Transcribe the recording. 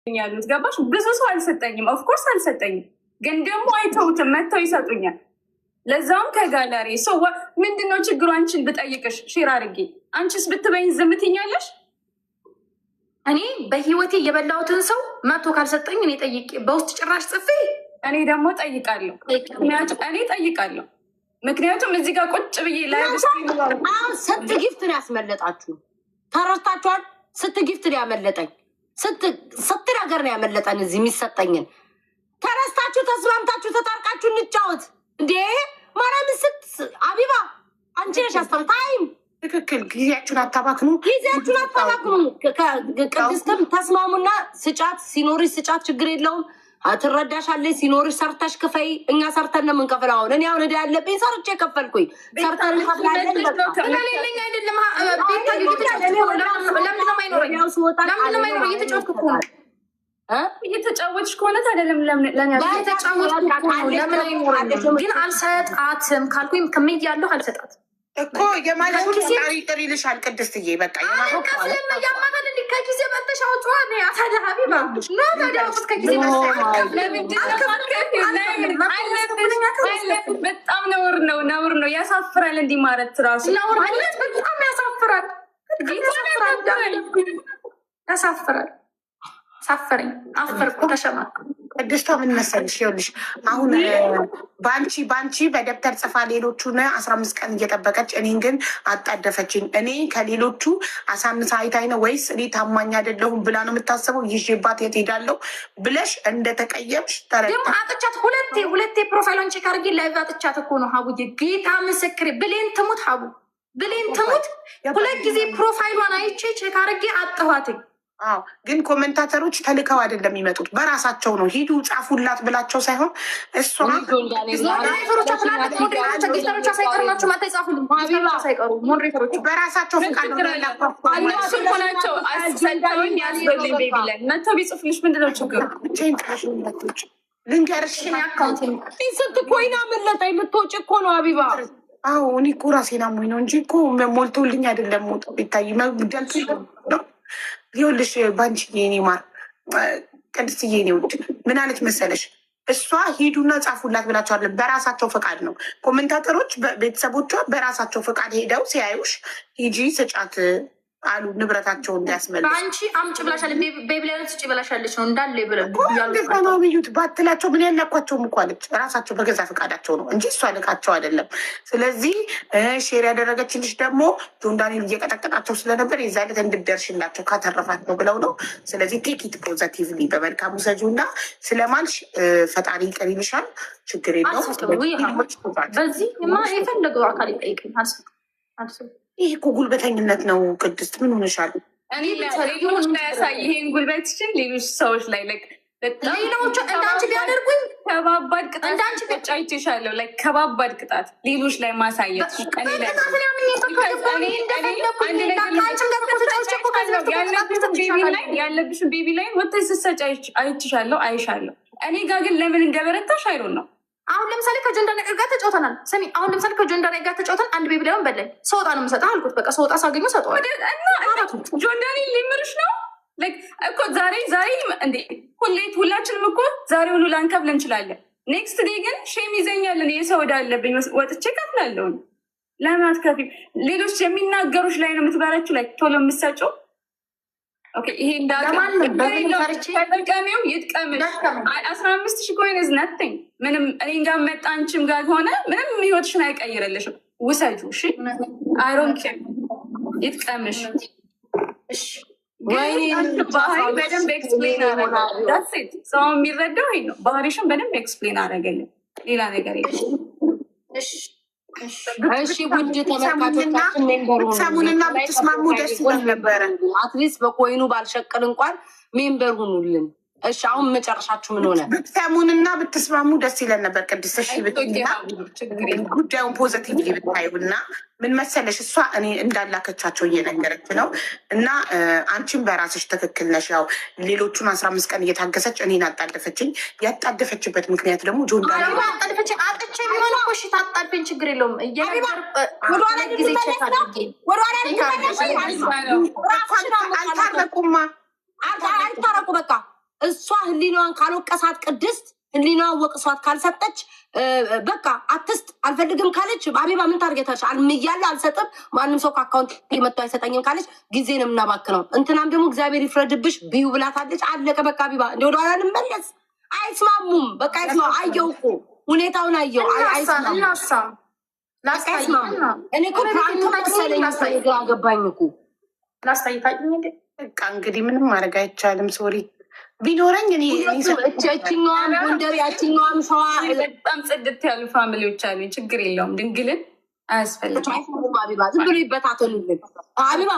ያሉት ገባሽ? ብዙ ሰው አልሰጠኝም። ኦፍኮርስ አልሰጠኝም፣ ግን ደግሞ አይተውትም መጥተው ይሰጡኛል። ለዛውም ከጋላሪ ሰው ምንድነው ችግሩ? አንቺን ብጠይቅሽ ሼር አድርጌ አንቺስ ብትበይኝ ዝም ትይኛለሽ? እኔ በህይወቴ የበላሁትን ሰው መቶ ካልሰጠኝ እኔ ጠይቄ በውስጥ ጭራሽ ጽፌ እኔ ደግሞ ጠይቃለሁ። እኔ ጠይቃለሁ። ምክንያቱም እዚህ ጋር ቁጭ ብዬ ላይ ስት ጊፍት ነው ያስመለጣችሁ። ተረድታችኋል? ስት ጊፍት ነው ያመለጠኝ። ስት ነገር ነው ያመለጠን። እዚህ የሚሰጠኝን ተረስታችሁ ተስማምታችሁ ተጣርቃችሁ እንጫወት እንዴ! ማርያም አቢባ አንቺ ነሽ አስተምታይም። ትክክል። ጊዜያችሁን አታባክኑ፣ ጊዜያችሁን አታባክኑ። ቅድስትም ተስማሙና ስጫት፣ ሲኖርሽ ስጫት፣ ችግር የለውም ትረዳሻለች። ሲኖርሽ ሰርተሽ ክፈይ። እኛ ሰርተን ነው የምንከፍል። አሁን እኔ አሁን እዳ ያለብኝ ሰርቼ ከፈልኩኝ። ሰርተን እንከፍላለን። ሌለኝ አይደለም እየተጫወትሽ ከሆነ ታዲያ ለምን ግን አልሰጣትም ካልኩኝ ከምያለሁ አልሰጣትም እኮ የማለት ጣሪ ጥሪ ልሻል ቅድስትዬ በቃ ያማታል። ከጊዜ መጠሻ ውጭ ታዲያ ሀቢባ ኖ ታዲያ ውስጥ ከጊዜ በጣም ነውር ነው፣ ነውር ነው። ያሳፍራል። እንዲህ ማለት ራሱ ነውር ማለት በጣም ያሳፍራል። ያሳፍራል። ሳፈረኝ፣ አፈርኩ፣ ተሸማቀ። ቅድስቷ ምን መሰልሽ? ይኸውልሽ አሁን በአንቺ በደብተር ጽፋ ሌሎቹን 15 ቀን እየጠበቀች እኔን ግን አጣደፈችኝ። እኔ ከሌሎቹ አሳንሳ አይታይ ነው ወይስ እኔ ታማኝ አይደለሁም ብላ ነው የምታስበው? ይዤባት የት ሄዳለሁ ብለሽ እንደተቀየምሽ ደግሞ አጥቻት ሁለቴ ፕሮፋይሏን ቼክ አድርጌ ላይቭ አጥቻት እኮ ነው ሀቡዬ። ጌታ ምስክሬ ብሌን ትሙት ሀቡ ብሌን ትሙት። ሁለት ጊዜ ፕሮፋይሏን አይቼ ቼክ አድርጌ አጠኋትኝ። አዎ ግን ኮሜንታተሮች ተልከው አይደለም የሚመጡት፣ በራሳቸው ነው። ሂዱ ጻፉላት ብላቸው ሳይሆን እሷ በራሳቸው ፍቃድ መተው ቢጽፍልሽ ምንድነው ችግሩ? ልንገርሽ ስንት ኮይና መለጠ የምትወጪ እኮ ነው አቢባ። አዎ እኔ እኮ ራሴን አሞኝ ነው እንጂ እኮ ሞልቶልኝ አይደለም። ሞቶ ቢታይ መግደል ነው። ይኸውልሽ ባንቺ የኔ ማር ቅድስትዬ የኔ ውድ ምን አለች መሰለሽ? እሷ ሂዱና ጻፉላት ብላቸዋለን። በራሳቸው ፈቃድ ነው። ኮሜንታተሮች ቤተሰቦቿ በራሳቸው ፈቃድ ሄደው ሲያዩሽ ሂጂ ስጫት አሉ። ንብረታቸውን እንዲያስመልሱ በአንቺ አምጭ ብላሻለች። ቤቢላይነት ስጭ ብላሻለች ነው እንዳለ ብለውት ባትላቸው ምን ያላኳቸውም እኮ አለች። ራሳቸው በገዛ ፈቃዳቸው ነው እንጂ እሷ ልካቸው አይደለም። ስለዚህ ሼር ያደረገችልሽ ደግሞ ጆንዳኔን እየቀጠቀጣቸው ስለነበር የዛ ዕለት እንድደርሽላቸው ካተረፋት ነው ብለው ነው። ስለዚህ ቴኪት ፖዘቲቭሊ በመልካሙ ሰጁ እና ስለማልሽ ፈጣሪ ይቅር ይልሻል። ችግር የለውም። በዚህ የፈለገው አካል ይጠይቅኝ አልሰ ይህ እኮ ጉልበተኝነት ነው። ቅድስት ምን ሆነሻል? እኔ ሌሎች ላይ ያሳይ ይሄን ጉልበትሽን ሌሎች ሰዎች ላይ ሌሎቹ እንዳንቺ ቢያደርጉኝ ከባባድ ቅጣት እንዳንቺ ተጫይቼሻለሁ። ላይ ከባባድ ቅጣት ሌሎች ላይ ማሳየት ያለብሽን ቤቢ ላይ ወጥተሽ ስትሰጪ አይቼሻለሁ፣ አይሻለሁ። እኔ ጋር ግን ለምን እንደበረታሽ አይሉን ነው። አሁን ለምሳሌ ከጆንዳኔ ጋር ተጫውተናል። ስሚ አሁን ለምሳሌ ከጆንዳኔ ጋር ተጫውተን አንድ ቤቢ ላይሆን በላይ ሰወጣ ነው የምሰጠው አልኩት። በቃ ሰወጣ ሳገኙ ሰጠዋል። ጆንዳኔ ሊምርሽ ነው እኮ ዛሬ እንዴ ሁላችንም እኮ ዛሬ ሁሉ ላንከፍል እንችላለን። ኔክስት ዴይ ግን ሼም ይዘኛለን። የሰው ዕዳ አለብኝ ወጥቼ ከፍላለሁ። ለምን አትከፊም? ሌሎች የሚናገሩሽ ላይ ነው የምትበረችው፣ ላይ ቶሎ የምትሰጪው። ይሄ እንዳቀሚው ይጥቀምሽ። 15,000 ኮይን ዝ ነቲንግ ምንም። እኔ ጋር መጣ አንቺም ጋር ሆነ ምንም ህይወትሽን አይቀይርልሽም። ውሰጁ። እሺ አይሮን ይጥቀምሽ። ባህሪ በደንብ ኤክስፕሌን አደረገ። ሰው የሚረዳው ይሄ ነው። ባህሪሽን በደንብ ኤክስፕሌን አደረገልን። ሌላ ነገር የለም። እሺ ውድ ተመልካቾቻችን ሰሙንና ብትስማሙ ደስ ይል ነበረ። አትሊስት በኮይኑ ባልሸቅል እንኳን ሜምበር ሁኑልን። እሺ አሁን መጨረሻችሁ ምን ሆነ? ብትሰሙንና ብትስማሙ ደስ ይለን ነበር። ቅድስት እሺ ብትይና ጉዳዩን ፖዘቲቭሊ ብታዩና ምን መሰለሽ እሷ እኔ እንዳላከቻቸው እየነገረች ነው። እና አንቺን በራስሽ ትክክል ነሽ። ያው ሌሎቹን 15 ቀን እየታገሰች እኔን አጣደፈችኝ። ያጣደፈችበት ምክንያት ደግሞ ጆንዳኔ አጥቼ ቢሆን እኮ እሺ ታጣድፈኝ ችግር የለውም። አልታረቁማ አልታረቁ በቃ እሷ ህሊናዋን ካልወቀሳት ቅድስት ህሊናዋን ወቅሷት ካልሰጠች በቃ አትስጥ አልፈልግም ካለች አቢባ ምን ታርገታች? አልምያለሁ አልሰጥም ማንም ሰው ከአካውንት መጥቶ አይሰጠኝም ካለች ጊዜ ነው የምናባክነው። እንትናም ደግሞ እግዚአብሔር ይፍረድብሽ ቢዩ ብላታለች። አለቀ በቃ። አቢባ እንደ ወደኋላ እንመለስ። አይስማሙም በቃ አይስማሙ። አየው እኮ ሁኔታውን አየው። አይስማሙም። እኔ እኮ ፕራንክ መሰለኝ ግራ ገባኝ እኮ ላስታይታኝ። በቃ እንግዲህ ምንም ማድረግ አይቻልም። ሶሪ ቢኖረኝ እኔ እችኛዋም ጎንደር ያችኛዋም ሸዋ በጣም ጽድት ያሉ ፋሚሊዎች አሉ። ችግር የለውም። ድንግልን አያስፈልግም። አቢባ ዝም ብሎ ይበታተኑልን። አቢባ